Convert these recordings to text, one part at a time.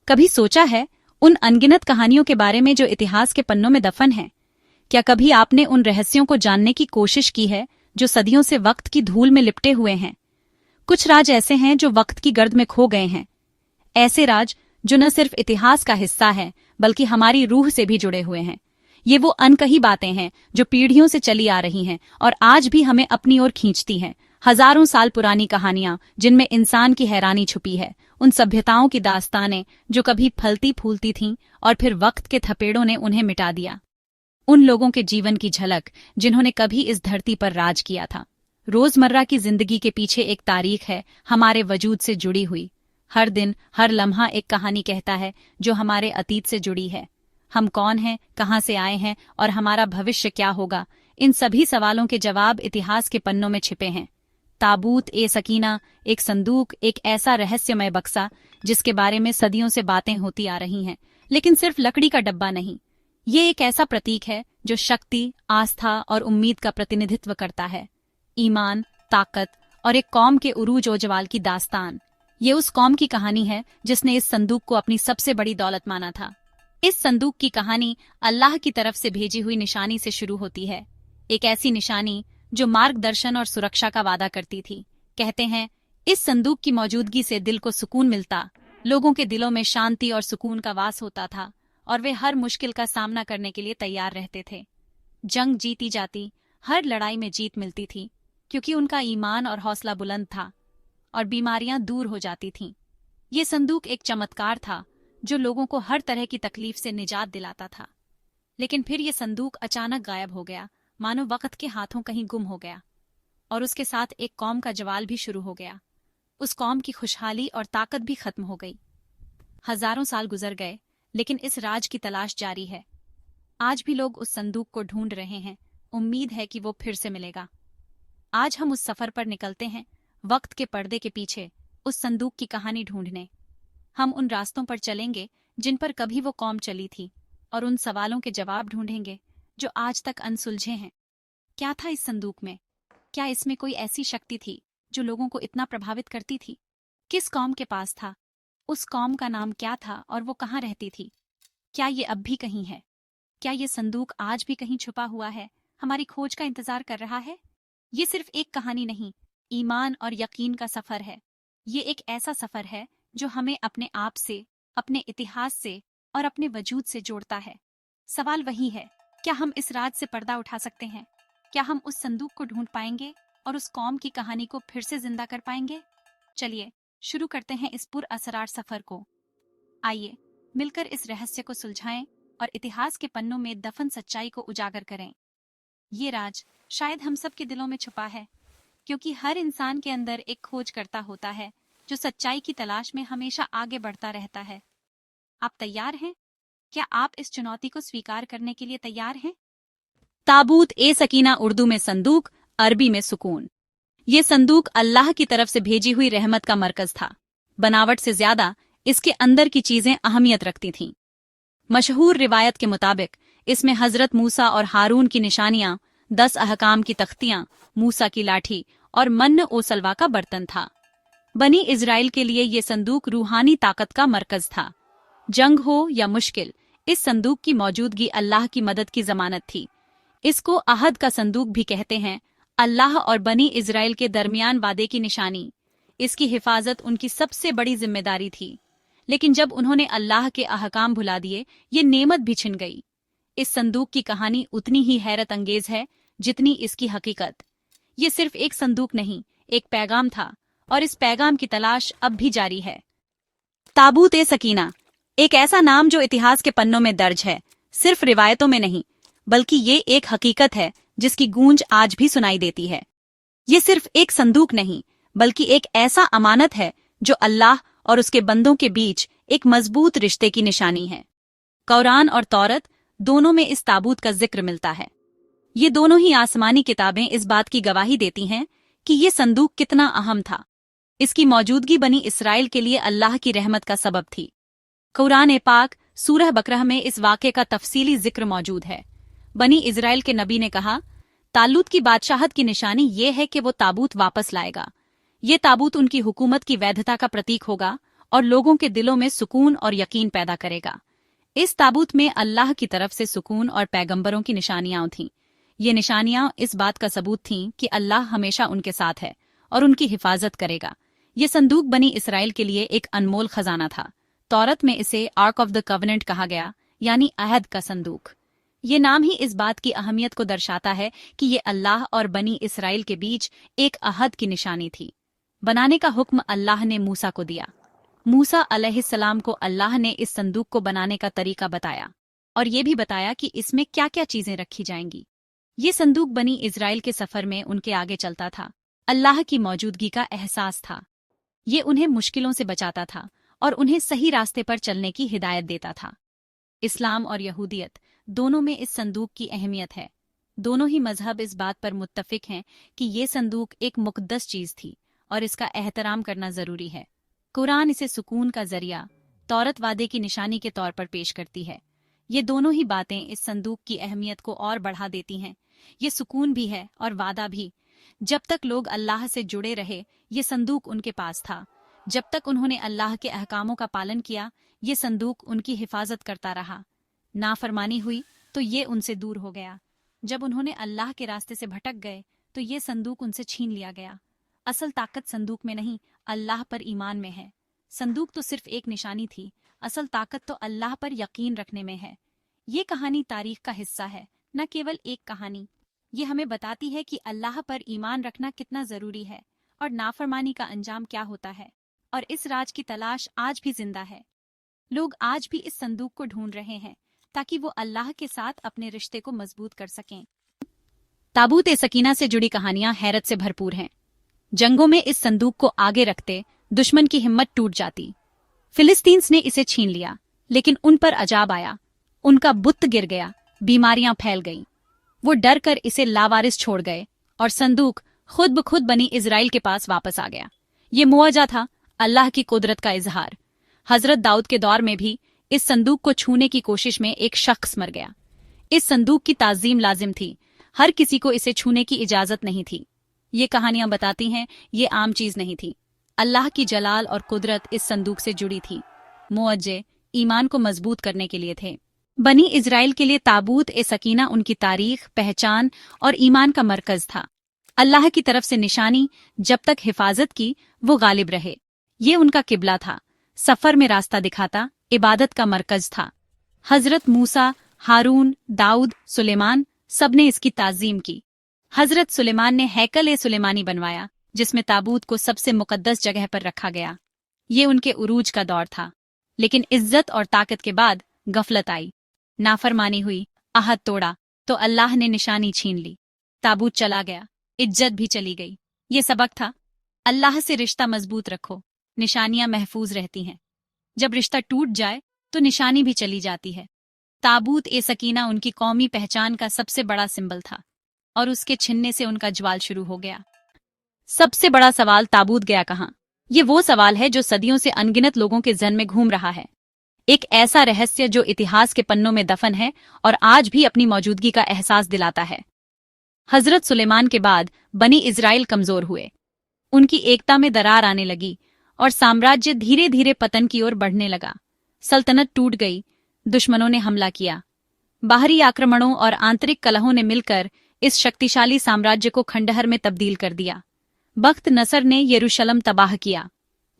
कभी सोचा है उन अनगिनत कहानियों के बारे में जो इतिहास के पन्नों में दफन हैं? क्या कभी आपने उन रहस्यों को जानने की कोशिश की है जो सदियों से वक्त की धूल में लिपटे हुए हैं? कुछ राज ऐसे हैं जो वक्त की गर्द में खो गए हैं, ऐसे राज जो न सिर्फ इतिहास का हिस्सा है बल्कि हमारी रूह से भी जुड़े हुए हैं। ये वो अनकही बातें हैं जो पीढ़ियों से चली आ रही हैं और आज भी हमें अपनी ओर खींचती हैं। हजारों साल पुरानी कहानियां जिनमें इंसान की हैरानी छुपी है, उन सभ्यताओं की दास्तानें जो कभी फलती फूलती थीं और फिर वक्त के थपेड़ों ने उन्हें मिटा दिया। उन लोगों के जीवन की झलक जिन्होंने कभी इस धरती पर राज किया था। रोजमर्रा की जिंदगी के पीछे एक तारीख है हमारे वजूद से जुड़ी हुई। हर दिन हर लम्हा एक कहानी कहता है जो हमारे अतीत से जुड़ी है। हम कौन हैं, कहां से आए हैं और हमारा भविष्य क्या होगा, इन सभी सवालों के जवाब इतिहास के पन्नों में छिपे हैं। ताबूत ए सकीना एक संदूक, एक ऐसा रहस्यमय बक्सा जिसके बारे में सदियों से बातें होती आ रही हैं, लेकिन सिर्फ लकड़ी का डब्बा नहीं। ये एक ऐसा प्रतीक है जो शक्ति, आस्था और उम्मीद का प्रतिनिधित्व करता है। ईमान, ताकत और एक कौम के उरूज ओजवाल की दास्तान। ये उस कौम की कहानी है जिसने इस संदूक को अपनी सबसे बड़ी दौलत माना था। इस संदूक की कहानी अल्लाह की तरफ से भेजी हुई निशानी से शुरू होती है। एक ऐसी निशानी जो मार्गदर्शन और सुरक्षा का वादा करती थी। कहते हैं इस संदूक की मौजूदगी से दिल को सुकून मिलता, लोगों के दिलों में शांति और सुकून का वास होता था और वे हर मुश्किल का सामना करने के लिए तैयार रहते थे। जंग जीती जाती, हर लड़ाई में जीत मिलती थी क्योंकि उनका ईमान और हौसला बुलंद था, और बीमारियां दूर हो जाती थीं। ये संदूक एक चमत्कार था जो लोगों को हर तरह की तकलीफ से निजात दिलाता था। लेकिन फिर ये संदूक अचानक गायब हो गया, मानो वक्त के हाथों कहीं गुम हो गया, और उसके साथ एक कौम का जवाल भी शुरू हो गया। उस कौम की खुशहाली और ताकत भी खत्म हो गई। हजारों साल गुजर गए, लेकिन इस राज की तलाश जारी है। आज भी लोग उस संदूक को ढूंढ रहे हैं, उम्मीद है कि वो फिर से मिलेगा। आज हम उस सफर पर निकलते हैं, वक्त के पर्दे के पीछे उस संदूक की कहानी ढूंढने। हम उन रास्तों पर चलेंगे जिन पर कभी वो कौम चली थी, और उन सवालों के जवाब ढूंढेंगे जो आज तक अनसुलझे हैं। क्या था इस संदूक में? क्या इसमें कोई ऐसी शक्ति थी जो लोगों को इतना प्रभावित करती थी? किस कौम के पास था? उस कौम का नाम क्या था और वो कहाँ रहती थी? क्या ये अब भी कहीं है? क्या ये संदूक आज भी कहीं छुपा हुआ है, हमारी खोज का इंतजार कर रहा है? ये सिर्फ एक कहानी नहीं, ईमान और यकीन का सफर है। ये एक ऐसा सफर है जो हमें अपने आप से, अपने इतिहास से और अपने वजूद से जोड़ता है। सवाल वही है, क्या हम इस राज से पर्दा उठा सकते हैं? क्या हम उस संदूक को ढूंढ पाएंगे और उस कौम की कहानी को फिर से जिंदा कर पाएंगे? चलिए शुरू करते हैं इस पुरअसरार सफर को। आइए मिलकर इस रहस्य को सुलझाएं और इतिहास के पन्नों में दफन सच्चाई को उजागर करें। ये राज शायद हम सब के दिलों में छुपा है, क्योंकि हर इंसान के अंदर एक खोज करता होता है जो सच्चाई की तलाश में हमेशा आगे बढ़ता रहता है। आप तैयार हैं? क्या आप इस चुनौती को स्वीकार करने के लिए तैयार हैं? ताबूत ए सकीना उर्दू में संदूक, अरबी में सुकून। ये संदूक अल्लाह की तरफ से भेजी हुई रहमत का मरकज था। बनावट से ज्यादा इसके अंदर की चीजें अहमियत रखती थीं। मशहूर रिवायत के मुताबिक इसमें हजरत मूसा और हारून की निशानियां, 10 अहकाम की तख्तियां, मूसा की लाठी और मन्न ओ सलवा का बर्तन था। बनी इजराइल के लिए ये संदूक रूहानी ताकत का मरकज था। जंग हो या मुश्किल, इस संदूक की मौजूदगी अल्लाह की मदद की जमानत थी। इसको अहद का संदूक भी कहते हैं, अल्लाह और बनी इजराइल के दरमियान वादे की निशानी। इसकी हिफाजत उनकी सबसे बड़ी जिम्मेदारी थी, लेकिन जब उन्होंने अल्लाह के अहकाम भुला दिए, ये नेमत भी छिन गई। इस संदूक की कहानी उतनी ही हैरत अंगेज है जितनी इसकी हकीकत। ये सिर्फ एक संदूक नहीं, एक पैगाम था, और इस पैगाम की तलाश अब भी जारी है। ताबूत ए सकीना एक ऐसा नाम जो इतिहास के पन्नों में दर्ज है, सिर्फ रिवायतों में नहीं, बल्कि ये एक हकीकत है जिसकी गूंज आज भी सुनाई देती है। ये सिर्फ एक संदूक नहीं, बल्कि एक ऐसा अमानत है जो अल्लाह और उसके बंदों के बीच एक मजबूत रिश्ते की निशानी है। कुरान और तौरत दोनों में इस ताबूत का जिक्र मिलता है। ये दोनों ही आसमानी किताबें इस बात की गवाही देती हैं कि ये संदूक कितना अहम था। इसकी मौजूदगी बनी इसराइल के लिए अल्लाह की रहमत का सबब थी। कुरान पाक सूरह बकरह में इस वाक़े का तफसीली जिक्र मौजूद है। बनी इजराइल के नबी ने कहा, तालूत की बादशाहत की निशानी ये है कि वो ताबूत वापस लाएगा। ये ताबूत उनकी हुकूमत की वैधता का प्रतीक होगा और लोगों के दिलों में सुकून और यकीन पैदा करेगा। इस ताबूत में अल्लाह की तरफ से सुकून और पैगंबरों की निशानियां थीं। ये निशानियां इस बात का सबूत थीं कि अल्लाह हमेशा उनके साथ है और उनकी हिफाजत करेगा। ये संदूक बनी इसराइल के लिए एक अनमोल खजाना था। तौरत में इसे आर्क ऑफ द कवनेंट कहा गया, यानी अहद का संदूक। ये नाम ही इस बात की अहमियत को दर्शाता है कि ये अल्लाह और बनी इसराइल के बीच एक अहद की निशानी थी। बनाने का हुक्म अल्लाह ने मूसा को दिया। मूसा अलैहिस्सलाम को अल्लाह ने इस संदूक को बनाने का तरीका बताया और ये भी बताया कि इसमें क्या क्या चीजें रखी जाएंगी। ये संदूक बनी इजराइल के सफर में उनके आगे चलता था। अल्लाह की मौजूदगी का एहसास था। ये उन्हें मुश्किलों से बचाता था और उन्हें सही रास्ते पर चलने की हिदायत देता था। इस्लाम और यहूदियत दोनों में इस संदूक की अहमियत है। दोनों ही मजहब इस बात पर मुत्तफिक हैं कि ये संदूक एक मुक़द्दस चीज थी और इसका एहतराम करना जरूरी है। कुरान इसे सुकून का जरिया, तौरत वादे की निशानी के तौर पर पेश करती है। ये दोनों ही बातें इस संदूक की अहमियत को और बढ़ा देती हैं। ये सुकून भी है और वादा भी। जब तक लोग अल्लाह से जुड़े रहे, ये संदूक उनके पास था। जब तक उन्होंने अल्लाह के अहकामों का पालन किया, ये संदूक उनकी हिफाजत करता रहा। नाफरमानी हुई तो ये उनसे दूर हो गया। जब उन्होंने अल्लाह के रास्ते से भटक गए तो ये संदूक उनसे छीन लिया गया। असल ताकत संदूक में नहीं, अल्लाह पर ईमान में है। संदूक तो सिर्फ एक निशानी थी, असल ताकत तो अल्लाह पर यकीन रखने में है। ये कहानी तारीख का हिस्सा है, न केवल एक कहानी। ये हमें बताती है कि अल्लाह पर ईमान रखना कितना जरूरी है और नाफरमानी का अंजाम क्या होता है। और इस राज की तलाश आज भी जिंदा है। लोग आज भी इस संदूक को ढूंढ रहे हैं ताकि वो अल्लाह के साथ अपने रिश्ते को मजबूत कर सकें। ताबूत ए सकीना से जुड़ी कहानियां हैरत से भरपूर हैं। जंगों में इस संदूक को आगे रखते दुश्मन की हिम्मत टूट जाती। फिलिस्तीन्स ने इसे छीन लिया, लेकिन उन पर अजाब आया। उनका बुत गिर गया, बीमारियां फैल गईं। वो डर कर इसे लावारिस छोड़ गए और संदूक खुद ब खुद बनी इजराइल के पास वापस आ गया। ये मुआजा था, अल्लाह की कुदरत का इजहार। हजरत दाऊद के दौर में भी इस संदूक को छूने की कोशिश में एक शख्स मर गया। इस संदूक की ताजीम लाजिम थी, हर किसी को इसे छूने की इजाजत नहीं थी। ये कहानियां बताती हैं ये आम चीज नहीं थी। अल्लाह की जलाल और कुदरत इस संदूक से जुड़ी थी। मुअज्जे ईमान को मजबूत करने के लिए थे। बनी इजराइल के लिए ताबूत ए सकीना उनकी तारीख, पहचान और ईमान का मरकज था। अल्लाह की तरफ से निशानी, जब तक हिफाजत की वो गालिब रहे। ये उनका किबला था, सफर में रास्ता दिखाता, इबादत का मरकज था। हजरत मूसा, हारून, दाऊद, सुलेमान सबने इसकी ताजीम की। हजरत सुलेमान ने हैकल ए सुलेमानी बनवाया, जिसमें ताबूत को सबसे मुकद्दस जगह पर रखा गया। ये उनके उरूज का दौर था। लेकिन इज्जत और ताकत के बाद गफलत आई, नाफरमानी हुई, आहद तोड़ा तो अल्लाह ने निशानी छीन ली। ताबूत चला गया, इज्जत भी चली गई। ये सबक था, अल्लाह से रिश्ता मजबूत रखो, निशानियां महफूज रहती हैं। जब रिश्ता टूट जाए तो निशानी भी चली जाती है। ताबूत ए सकीना उनकी कौमी पहचान का सबसे बड़ा सिंबल था और उसके छिनने से उनका ज्वाल शुरू हो गया। सबसे बड़ा सवाल, ताबूत गया कहाँ? ये वो सवाल है जो सदियों से अनगिनत लोगों के जहन में घूम रहा है। एक ऐसा रहस्य जो इतिहास के पन्नों में दफन है और आज भी अपनी मौजूदगी का एहसास दिलाता है। हजरत सुलेमान के बाद बनी इजराइल कमजोर हुए। उनकी एकता में दरार आने लगी और साम्राज्य धीरे धीरे पतन की ओर बढ़ने लगा। सल्तनत टूट गई, दुश्मनों ने हमला किया। बाहरी आक्रमणों और आंतरिक कलहों ने मिलकर इस शक्तिशाली साम्राज्य को खंडहर में तब्दील कर दिया। बख्त नसर ने यरूशलेम तबाह किया।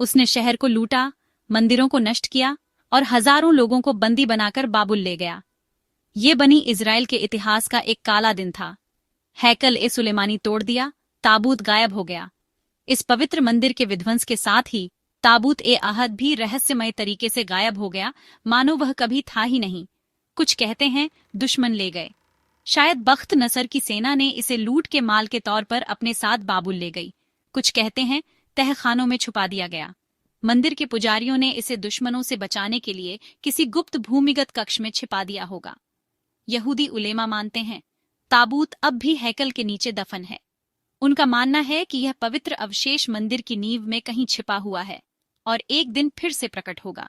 उसने शहर को लूटा, मंदिरों को नष्ट किया और हजारों लोगों को बंदी बनाकर बाबुल ले गया। ये बनी इजराइल के इतिहास का एक काला दिन था। हैकल ए सुलेमानी तोड़ दिया, ताबूत गायब हो गया। इस पवित्र मंदिर के विध्वंस के साथ ही ताबूत ए आहद भी रहस्यमय तरीके से गायब हो गया, मानो वह कभी था ही नहीं। कुछ कहते हैं दुश्मन ले गए। शायद बख्त नसर की सेना ने इसे लूट के माल के तौर पर अपने साथ बाबुल ले गई। कुछ कहते हैं तहखानों में छुपा दिया गया। मंदिर के पुजारियों ने इसे दुश्मनों से बचाने के लिए किसी गुप्त भूमिगत कक्ष में छिपा दिया होगा। यहूदी उलेमा मानते हैं ताबूत अब भी हैकल के नीचे दफन है। उनका मानना है कि यह पवित्र अवशेष मंदिर की नींव में कहीं छिपा हुआ है और एक दिन फिर से प्रकट होगा,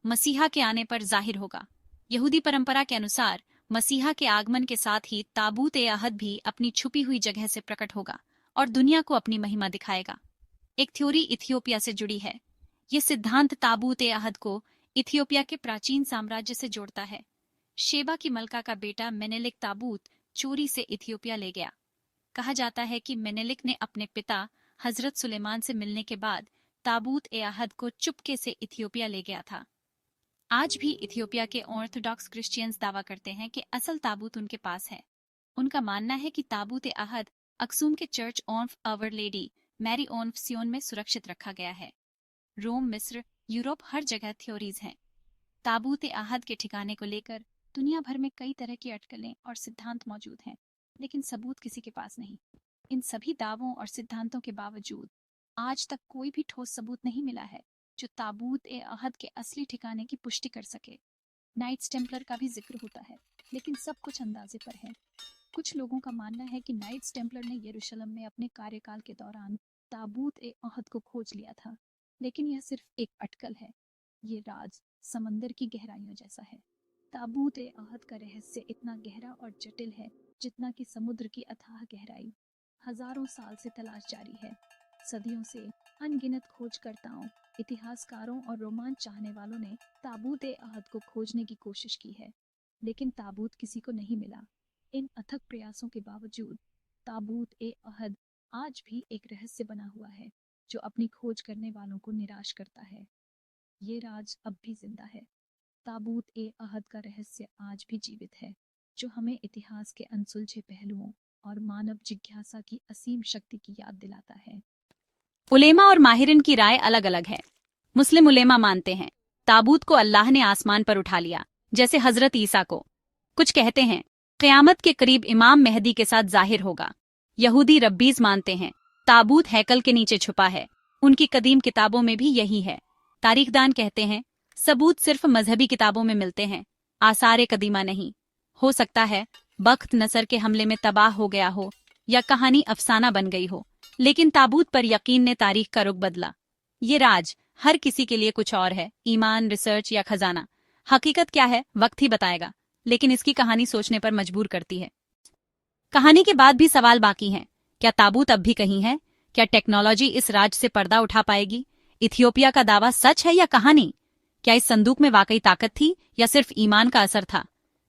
मसीहा के आने पर जाहिर होगा। यहूदी परंपरा के अनुसार मसीहा के आगमन के साथ ही ताबूत ए आहद भी अपनी छुपी हुई जगह से प्रकट होगा और दुनिया को अपनी महिमा दिखाएगा। एक थ्योरी इथियोपिया से जुड़ी है। ये सिद्धांत ताबूत ए अहद को इथियोपिया के प्राचीन साम्राज्य से जोड़ता है। शेबा की मलका का बेटा मेनेलिक ताबूत चोरी से इथियोपिया ले गया। कहा जाता है कि मेनेलिक ने अपने पिता हजरत सुलेमान से मिलने के बाद ताबूत ए अहद को चुपके से इथियोपिया ले गया था। आज भी इथियोपिया के ऑर्थोडॉक्स क्रिश्चियंस दावा करते हैं कि असल ताबूत उनके पास है। उनका मानना है कि ताबूत ए अहद अक्सूम के church of our lady Mary of Zion में सुरक्षित रखा गया है। रोम, मिस्र, यूरोप हर जगह थ्योरीज हैं। ताबूत ए अहद के ठिकाने को लेकर दुनिया भर में कई तरह की अटकलें और सिद्धांत मौजूद हैं, लेकिन सबूत किसी के पास नहीं। इन सभी दावों और सिद्धांतों के बावजूद आज तक कोई भी ठोस सबूत नहीं मिला है जो ताबूत ए अहद के असली ठिकाने की पुष्टि कर सके। नाइट्स टेम्पलर का भी जिक्र होता है, लेकिन सब कुछ अंदाजे पर है। कुछ लोगों का मानना है कि नाइट्स टेम्पलर ने यरूशलेम में अपने कार्यकाल के दौरान ताबूत ए अहद को खोज लिया था, लेकिन यह सिर्फ एक अटकल है। ये राज समंदर की गहराइयों जैसा है। ताबूत ए अहद का रहस्य इतना गहरा और जटिल है जितना कि समुद्र की अथाह गहराई। हजारों साल से तलाश जारी है। सदियों से अनगिनत खोजकर्ताओं, इतिहासकारों और रोमांच चाहने वालों ने ताबूत ए अहद को खोजने की कोशिश की है, लेकिन ताबूत किसी को नहीं मिला। इन अथक प्रयासों के बावजूद ताबूत ए अहद आज भी एक रहस्य बना हुआ है जो अपनी खोज करने वालों को निराश करता है। ये राज अब भी जिंदा है। ताबूत ए अहद का रहस्य आज भी जीवित है, जो हमें इतिहास के अनसुलझे पहलुओं और मानव जिज्ञासा की असीम शक्ति की याद दिलाता है। उलेमा और माहिरिन की राय अलग अलग है। मुस्लिम उलेमा मानते हैं ताबूत को अल्लाह ने आसमान पर उठा लिया, जैसे हजरत ईसा को। कुछ कहते हैं क़यामत के करीब इमाम मेहदी के साथ जाहिर होगा। यहूदी रब्बीज मानते हैं ताबूत हैकल के नीचे छुपा है। उनकी कदीम किताबों में भी यही है। तारीखदान कहते हैं सबूत सिर्फ मजहबी किताबों में मिलते हैं, आसार कदीमा नहीं। हो सकता है बख्त नसर के हमले में तबाह हो गया हो या कहानी अफसाना बन गई हो, लेकिन ताबूत पर यकीन ने तारीख का रुख बदला। ये राज हर किसी के लिए कुछ और है, ईमान, रिसर्च या खजाना। हकीकत क्या है वक्त ही बताएगा, लेकिन इसकी कहानी सोचने पर मजबूर करती है। कहानी के बाद भी सवाल बाकी हैं। क्या ताबूत अब भी कहीं है? क्या टेक्नोलॉजी इस राज से पर्दा उठा पाएगी? इथियोपिया का दावा सच है या कहानी? क्या इस संदूक में वाकई ताकत थी या सिर्फ ईमान का असर था?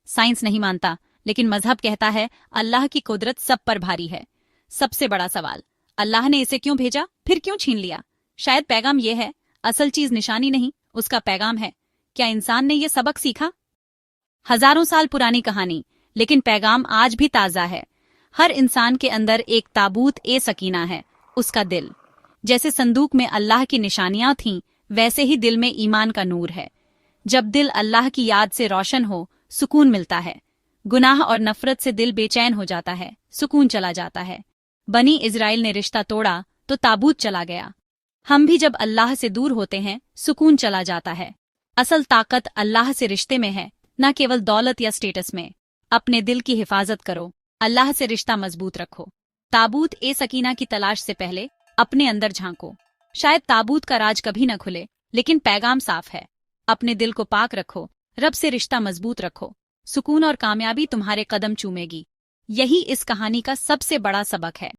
साइंस नहीं मानता, लेकिन मजहब कहता है अल्लाह की कुदरत सब पर भारी है। सबसे बड़ा सवाल, अल्लाह ने इसे क्यों भेजा, फिर क्यों छीन लिया? शायद पैगाम यह है, असल चीज निशानी नहीं, उसका पैगाम है। क्या इंसान ने यह सबक सीखा? हजारों साल पुरानी कहानी, लेकिन पैगाम आज भी ताजा है। हर इंसान के अंदर एक ताबूत ए सकीना है, उसका दिल। जैसे संदूक में अल्लाह की निशानियां थीं, वैसे ही दिल में ईमान का नूर है। जब दिल अल्लाह की याद से रोशन हो, सुकून मिलता है। गुनाह और नफरत से दिल बेचैन हो जाता है, सुकून चला जाता है। बनी इजराइल ने रिश्ता तोड़ा तो ताबूत चला गया। हम भी जब अल्लाह से दूर होते हैं, सुकून चला जाता है। असल ताकत अल्लाह से रिश्ते में है, न केवल दौलत या स्टेटस में। अपने दिल की हिफाजत करो, अल्लाह से रिश्ता मजबूत रखो। ताबूत ए सकीना की तलाश से पहले अपने अंदर झांको। शायद ताबूत का राज कभी न खुले, लेकिन पैगाम साफ है। अपने दिल को पाक रखो, रब से रिश्ता मजबूत रखो। सुकून और कामयाबी तुम्हारे कदम चूमेगी। यही इस कहानी का सबसे बड़ा सबक है।